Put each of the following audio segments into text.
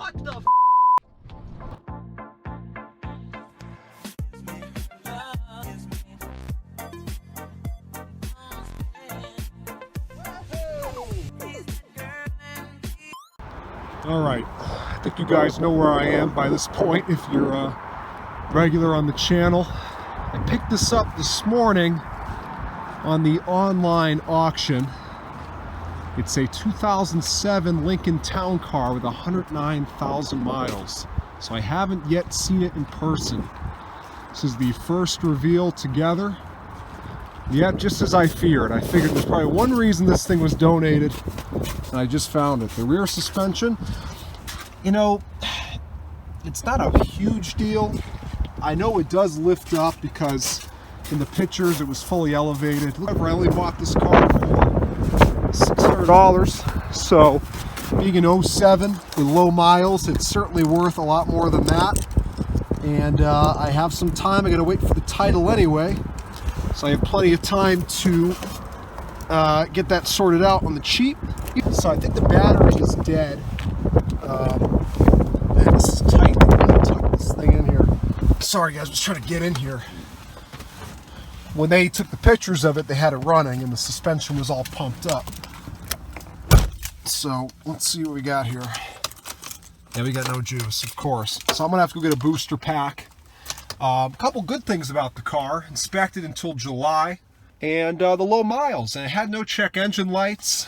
What the f? All right, I think you guys know where I am by this point if you're regular on the channel. I picked this up this morning on the online auction. It's a 2007 Lincoln Town Car with 109,000 miles. So I haven't yet seen it in person. This is the first reveal together. Yep, just as I feared. I figured there's probably one reason this thing was donated, and I just found it. The rear suspension, you know, it's not a huge deal. I know it does lift up because in the pictures it was fully elevated. However, I only bought this car for $600, so being an 07 with low miles, it's certainly worth a lot more than that. And I have some time. I gotta wait for the title anyway, so I have plenty of time to get that sorted out on the cheap. So I think the battery is dead. Man, this is tight. I'm gonna tuck this thing in here. Sorry guys, I was trying to get in here. When they took the pictures of it, they had it running and the suspension was all pumped up. So let's see what we got here. Yeah, we got no juice, of course. So I'm gonna have to go get a booster pack. A couple good things about the car: inspected until July, and the low miles. And it had no check engine lights.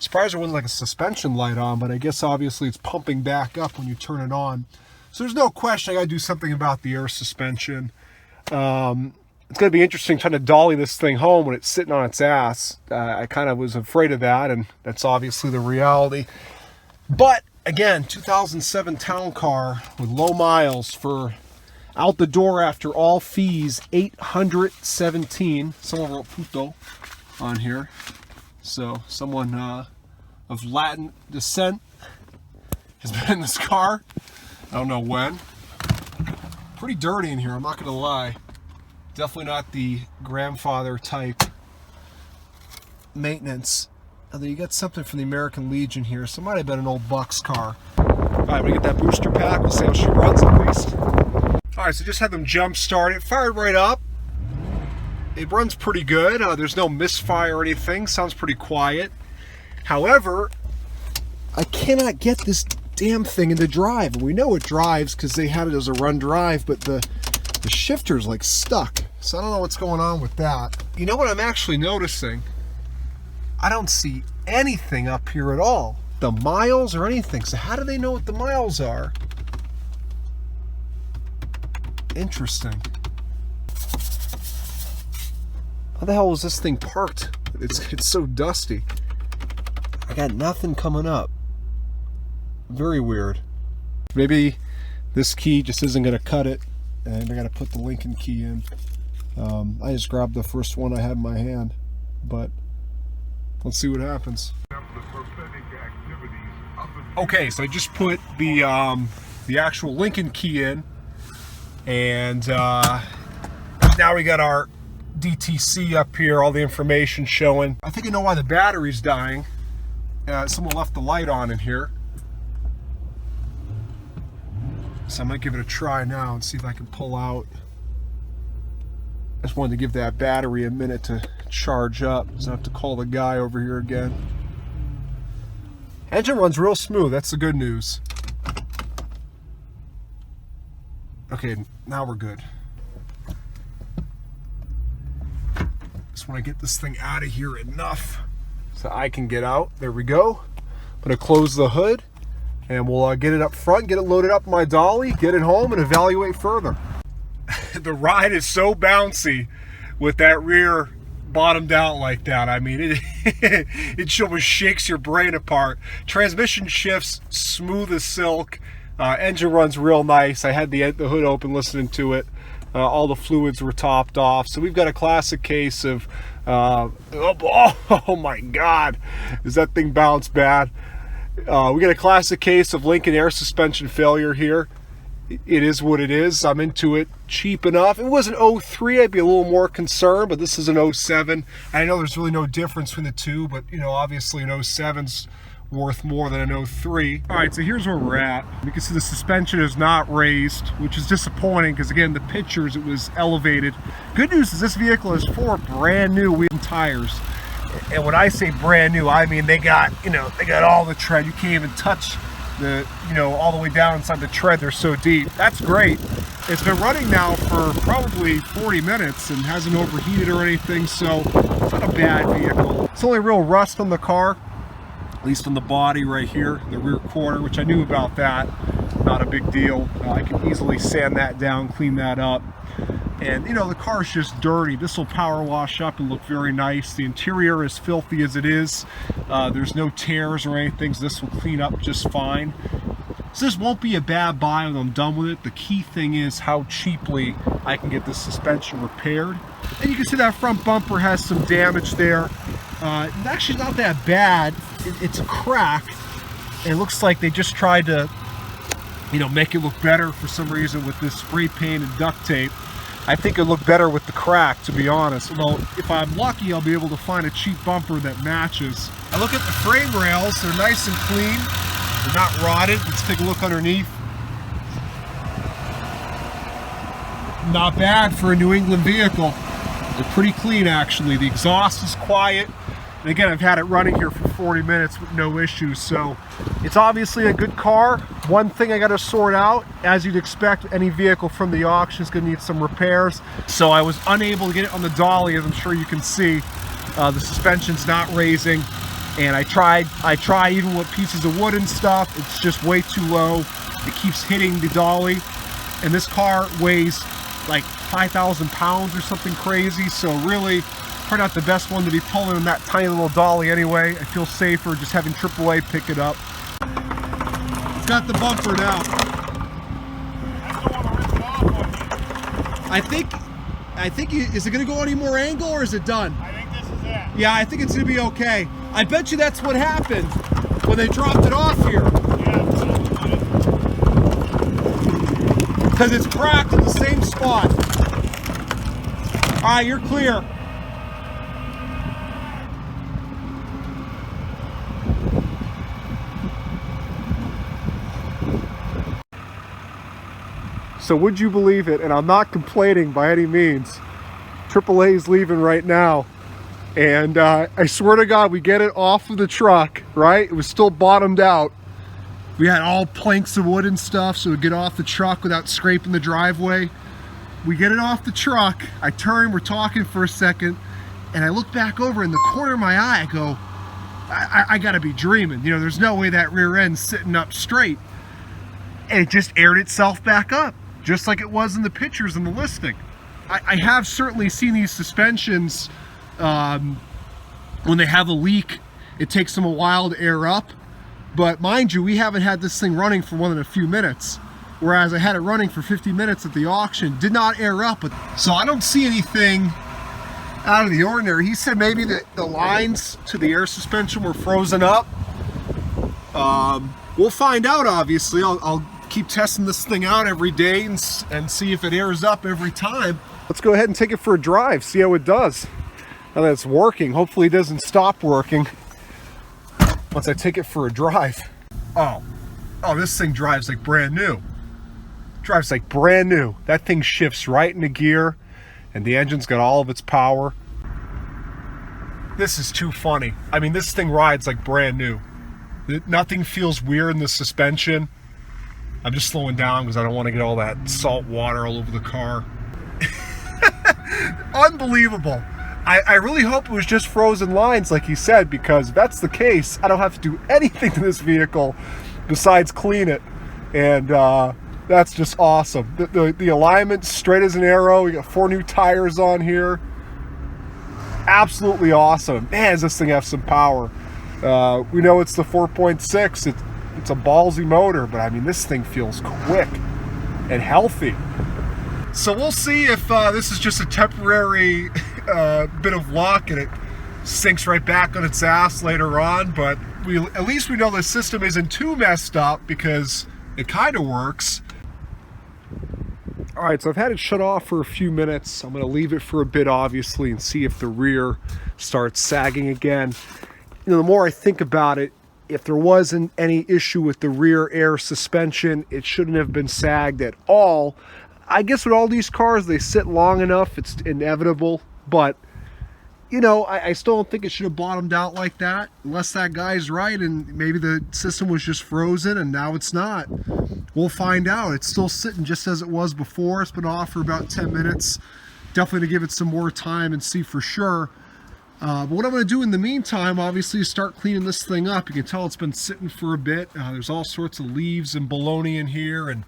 Surprised there wasn't like a suspension light on, but I guess obviously it's pumping back up when you turn it on. So there's no question I gotta do something about the air suspension. It's going to be interesting trying to dolly this thing home when it's sitting on its ass. I kind of was afraid of that, and that's obviously the reality. But again, 2007 Town Car with low miles for out the door after all fees, $817. Someone wrote puto on here. So someone of Latin descent has been in this car. I don't know when. Pretty dirty in here, I'm not going to lie. Definitely not the grandfather type maintenance. Although you got something from the American Legion here, so it might have been an old Bucks car. Alright, we get that booster pack, we'll see how she runs at least. Alright, so just had them jump start it, fired right up. It runs pretty good, there's no misfire or anything, sounds pretty quiet. However, I cannot get this damn thing into drive. And we know it drives because they had it as a run drive, but the shifter's like stuck. So I don't know what's going on with that. You know what I'm actually noticing? I don't see anything up here at all. The miles or anything. So how do they know what the miles are? Interesting. How the hell was this thing parked? It's so dusty. I got nothing coming up. Very weird. Maybe this key just isn't going to cut it, and I got to put the Lincoln key in. I just grabbed the first one I had in my hand, but let's see what happens. Okay, so I just put the actual Lincoln key in, and now we got our DTC up here, all the information showing. I think I know why the battery's dying. Someone left the light on in here. So I might give it a try now and see if I can pull out. I just wanted to give that battery a minute to charge up, so I have to call the guy over here again. Engine runs real smooth, that's the good news. Okay, now we're good. Just want to get this thing out of here enough so I can get out. There we go. I'm going to close the hood, and we'll get it up front, get it loaded up in my dolly, get it home, and evaluate further. The ride is so bouncy with that rear bottomed out like that. I mean, it almost shakes your brain apart. Transmission shifts smooth as silk. Engine runs real nice. I had the hood open listening to it. All the fluids were topped off. So we've got a classic case of, oh my God, does that thing bounce bad? We got a classic case of Lincoln air suspension failure here. It is what it is. I'm into it cheap enough. If it was an 03, I'd be a little more concerned, but this is an 07. I know there's really no difference between the two, but you know, obviously an 07's worth more than an 03. All right, so here's where we're at. You can see the suspension is not raised, which is disappointing because again, the pictures, it was elevated. Good news is this vehicle has 4 brand new wheel and tires. And when I say brand new, I mean they got, you know, they got all the tread. You can't even touch the, you know, all the way down inside the tread. They're so deep. That's great. It's been running now for probably 40 minutes and hasn't overheated or anything, so it's not a bad vehicle. It's only real rust on the car, at least on the body right here, the rear quarter, which I knew about that. Not a big deal. I can easily sand that down, clean that up. And you know, the car is just dirty. This will power wash up and look very nice. The interior is filthy as it is. There's no tears or anything, so this will clean up just fine. So this won't be a bad buy when I'm done with it. The key thing is how cheaply I can get this suspension repaired. And you can see that front bumper has some damage there. It's actually not that bad. It's a crack. And it looks like they just tried to, you know, make it look better for some reason with this spray paint and duct tape. I think it'll look better with the crack, to be honest. Although, if I'm lucky, I'll be able to find a cheap bumper that matches. I look at the frame rails. They're nice and clean. They're not rotted. Let's take a look underneath. Not bad for a New England vehicle. They're pretty clean, actually. The exhaust is quiet. And again, I've had it running here for 40 minutes with no issues, so it's obviously a good car. One thing I got to sort out, as you'd expect, any vehicle from the auction is going to need some repairs. So I was unable to get it on the dolly, as I'm sure you can see. The suspension's not raising, and I tried even with pieces of wood and stuff. It's just way too low. It keeps hitting the dolly, and this car weighs like 5,000 pounds or something crazy, so really probably not the best one to be pulling in that tiny little dolly anyway. I feel safer just having AAA pick it up. It's got the bumper now. I think, is it going to go any more angle or is it done? I think this is it. Yeah, I think it's going to be okay. I bet you that's what happened when they dropped it off here. Because it's cracked in the same spot. All right, you're clear. So would you believe it, and I'm not complaining by any means, AAA is leaving right now, and I swear to God, we get it off of the truck, right? It was still bottomed out. We had all planks of wood and stuff, so we'd get off the truck without scraping the driveway. We get it off the truck, I turn, we're talking for a second, and I look back over in the corner of my eye, I go, I gotta be dreaming. You know, there's no way that rear end's sitting up straight. And it just aired itself back up, just like it was in the pictures in the listing. I have certainly seen these suspensions, when they have a leak, it takes them a while to air up. But mind you, we haven't had this thing running for more than a few minutes. Whereas I had it running for 50 minutes at the auction, did not air up. So I don't see anything out of the ordinary. He said maybe the lines to the air suspension were frozen up. We'll find out, obviously. I'll keep testing this thing out every day and see if it airs up every time. Let's go ahead and take it for a drive, see how it does. Now that it's working, hopefully it doesn't stop working once I take it for a drive. Oh, this thing drives like brand new. Drives like brand new. That thing shifts right into gear, and the engine's got all of its power. This is too funny. I mean, this thing rides like brand new. Nothing feels weird in the suspension. I'm just slowing down because I don't want to get all that salt water all over the car. Unbelievable. I really hope it was just frozen lines like he said, because if that's the case, I don't have to do anything to this vehicle besides clean it. And that's just awesome. The alignment's straight as an arrow. We got 4 new tires on here. Absolutely awesome. Man, does this thing have some power. We know it's the 4.6. It's a ballsy motor, but I mean, this thing feels quick and healthy. So we'll see if this is just a temporary bit of luck and it sinks right back on its ass later on, but at least we know the system isn't too messed up because it kind of works. All right, so I've had it shut off for a few minutes. I'm going to leave it for a bit, obviously, and see if the rear starts sagging again. You know, the more I think about it, if there wasn't any issue with the rear air suspension, it shouldn't have been sagged at all. I guess with all these cars, they sit long enough, it's inevitable, but you know, I still don't think it should have bottomed out like that, unless that guy's right and maybe the system was just frozen and now it's not. We'll find out. It's still sitting just as it was before. It's been off for about 10 minutes. Definitely to give it some more time and see for sure. But what I'm going to do in the meantime, obviously, is start cleaning this thing up. You can tell it's been sitting for a bit. There's all sorts of leaves and bologna in here and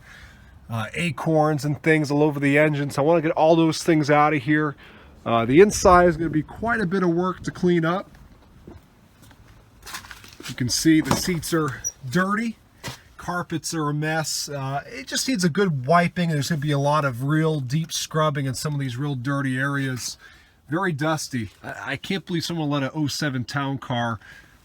acorns and things all over the engine. So I want to get all those things out of here. The inside is going to be quite a bit of work to clean up. You can see the seats are dirty. Carpets are a mess. It just needs a good wiping. There's going to be a lot of real deep scrubbing in some of these real dirty areas. Very dusty. I can't believe someone let an 07 town car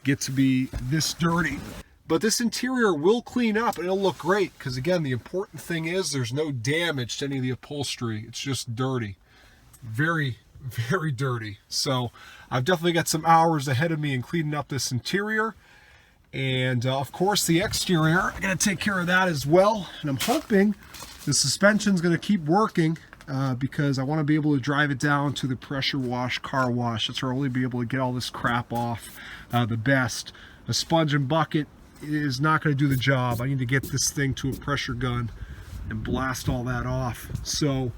get to be this dirty. But this interior will clean up and it'll look great because, again, the important thing is there's no damage to any of the upholstery. It's just dirty. Very, very dirty. So I've definitely got some hours ahead of me in cleaning up this interior. And of course the exterior, I'm going to take care of that as well. And I'm hoping the suspension's going to keep working because I want to be able to drive it down to the pressure wash, car wash. That's where I'll really be able to get all this crap off the best. A sponge and bucket is not going to do the job. I need to get this thing to a pressure gun and blast all that off. So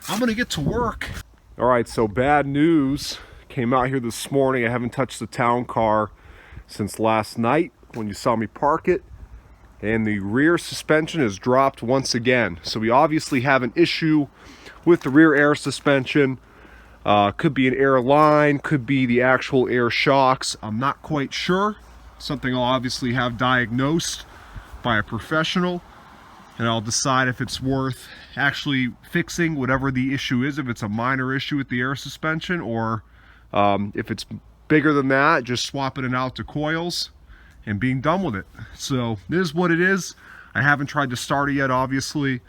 I'm going to get to work. All right, so bad news. Came out here this morning. I haven't touched the town car since last night when you saw me park it, and the rear suspension has dropped once again. So we obviously have an issue with the rear air suspension. Could be an air line, could be the actual air shocks. I'm not quite sure. Something I'll obviously have diagnosed by a professional, and I'll decide if it's worth actually fixing whatever the issue is, if it's a minor issue with the air suspension, or if it's bigger than that, just swapping it out to coils and being done with it. So this is what it is. I haven't tried to start it yet, obviously.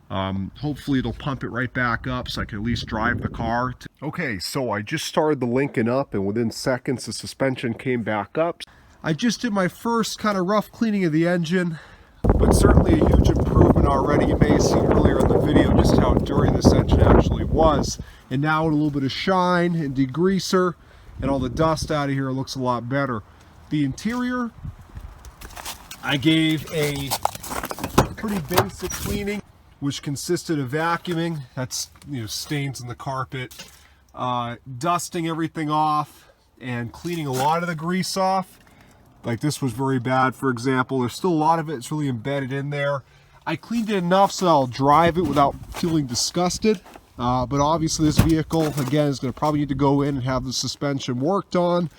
Hopefully it'll pump it right back up so I can at least drive the car. Okay, so I just started the linking up, and within seconds the suspension came back up. I just did my first kind of rough cleaning of the engine, but certainly a huge improvement already. You may have seen earlier in the video just how dirty this engine actually was. And now with a little bit of shine and degreaser and all the dust out of here, it looks a lot better. The interior, I gave a pretty basic cleaning, which consisted of vacuuming. That's, you know, stains in the carpet, dusting everything off, and cleaning a lot of the grease off. Like this was very bad, for example. There's still a lot of it. It's really embedded in there. I cleaned it enough so I'll drive it without feeling disgusted. But obviously this vehicle, again, is going to probably need to go in and have the suspension worked on.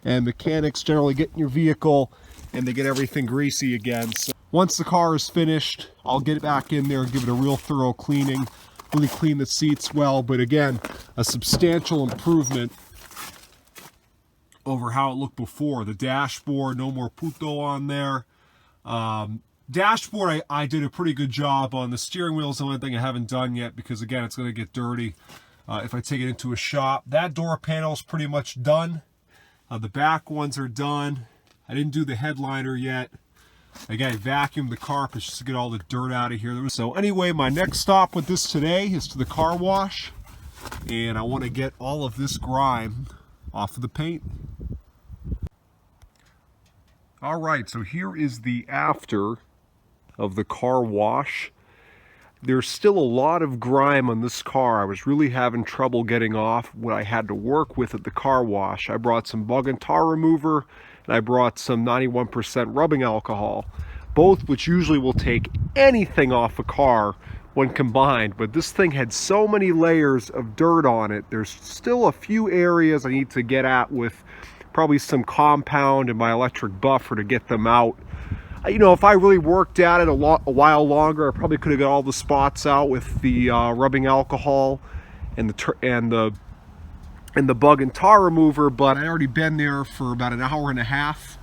And mechanics generally get in your vehicle and they get everything greasy again. So once the car is finished, I'll get it back in there and give it a real thorough cleaning. Really clean the seats well. But again, a substantial improvement over how it looked before. The dashboard, no more puto on there. Dashboard, I did a pretty good job on. The steering wheel is the only thing I haven't done yet because, again, it's going to get dirty if I take it into a shop. That door panel is pretty much done. The back ones are done. I didn't do the headliner yet. Again, I vacuumed the carpet just to get all the dirt out of here. So anyway, my next stop with this today is to the car wash, and I want to get all of this grime off of the paint. All right, so here is the after of the car wash. There's still a lot of grime on this car. I was really having trouble getting off what I had to work with at the car wash. I brought some bug and tar remover, and I brought some 91% rubbing alcohol, both which usually will take anything off a car when combined, but this thing had so many layers of dirt on it. There's still a few areas I need to get at with probably some compound and my electric buffer to get them out. You know, if I really worked at it a while longer, I probably could have got all the spots out with the rubbing alcohol and the bug and tar remover, but I'd already been there for about an hour and a half,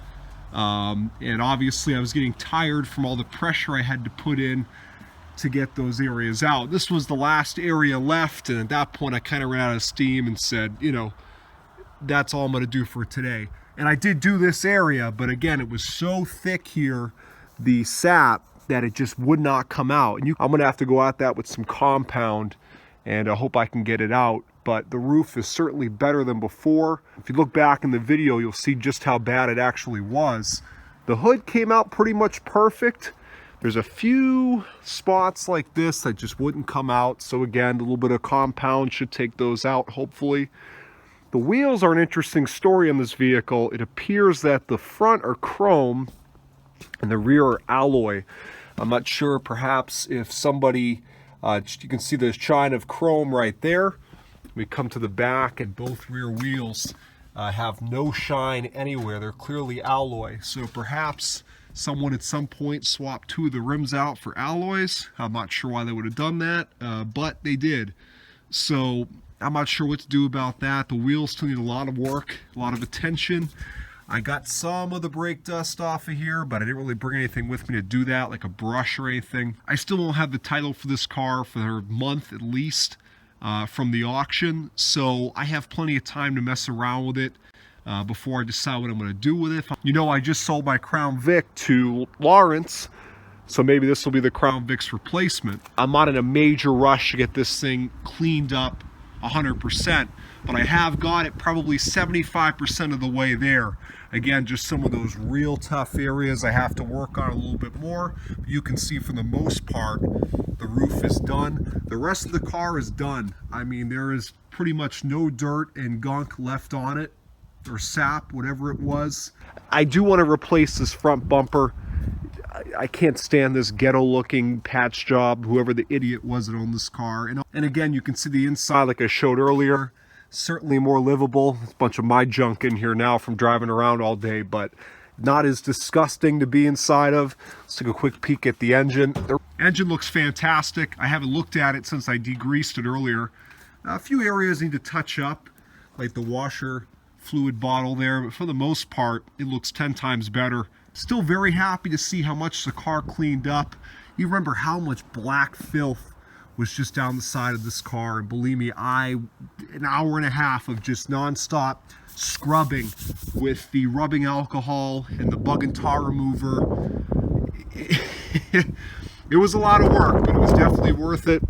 and obviously I was getting tired from all the pressure I had to put in to get those areas out. This was the last area left, and at that point I kind of ran out of steam and said, you know, that's all I'm going to do for today. And I did do this area, but again, it was so thick here, the sap, that it just would not come out. And I'm gonna have to go at that with some compound, and I hope I can get it out. But the roof is certainly better than before. If you look back in the video, you'll see just how bad it actually was. The hood came out pretty much perfect. There's a few spots like this that just wouldn't come out. So again, a little bit of compound should take those out, hopefully. The wheels are an interesting story in this vehicle. It appears that the front are chrome and the rear are alloy. I'm not sure, perhaps if somebody, you can see the shine of chrome right there. We come to the back and both rear wheels have no shine anywhere. They're clearly alloy. So perhaps someone at some point swapped 2 of the rims out for alloys. I'm not sure why they would have done that, but they did. So I'm not sure what to do about that. The wheels still need a lot of work, a lot of attention. I got some of the brake dust off of here, but I didn't really bring anything with me to do that, like a brush or anything. I still won't have the title for this car for a month at least from the auction, so I have plenty of time to mess around with it before I decide what I'm going to do with it. You know, I just sold my Crown Vic to Lawrence, so maybe this will be the Crown Vic's replacement. I'm not in a major rush to get this thing cleaned up 100%, but I have got it probably 75% of the way there. Again, just some of those real tough areas I have to work on a little bit more. You can see for the most part, the roof is done. The rest of the car is done. I mean, there is pretty much no dirt and gunk left on it, or sap, whatever it was. I do want to replace this front bumper. I can't stand this ghetto looking patch job, whoever the idiot was that owned this car. And again, you can see the inside like I showed earlier. Certainly more livable. There's a bunch of my junk in here now from driving around all day, but not as disgusting to be inside of. Let's take a quick peek at the engine. The engine looks fantastic. I haven't looked at it since I degreased it earlier. A few areas need to touch up, like the washer fluid bottle there, but for the most part, it looks 10 times better. Still very happy to see how much the car cleaned up. You remember how much black filth was just down the side of this car, and believe me, an hour and a half of just non-stop scrubbing with the rubbing alcohol and the bug and tar remover. It was a lot of work, but it was definitely worth it.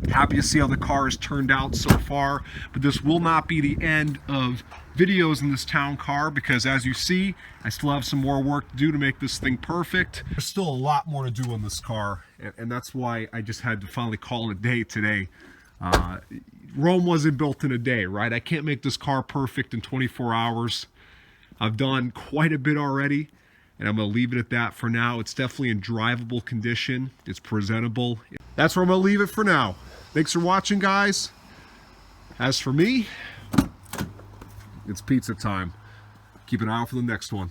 Happy to see how the car has turned out so far, but this will not be the end of videos in this town car, because as you see, I still have some more work to do to make this thing perfect. There's still a lot more to do on this car, and that's why I just had to finally call it a day today. Rome wasn't built in a day, right? I can't make this car perfect in 24 hours. I've done quite a bit already, and I'm going to leave it at that for now. It's definitely in drivable condition. It's presentable. That's where I'm going to leave it for now. Thanks for watching, guys. As for me, it's pizza time. Keep an eye out for the next one.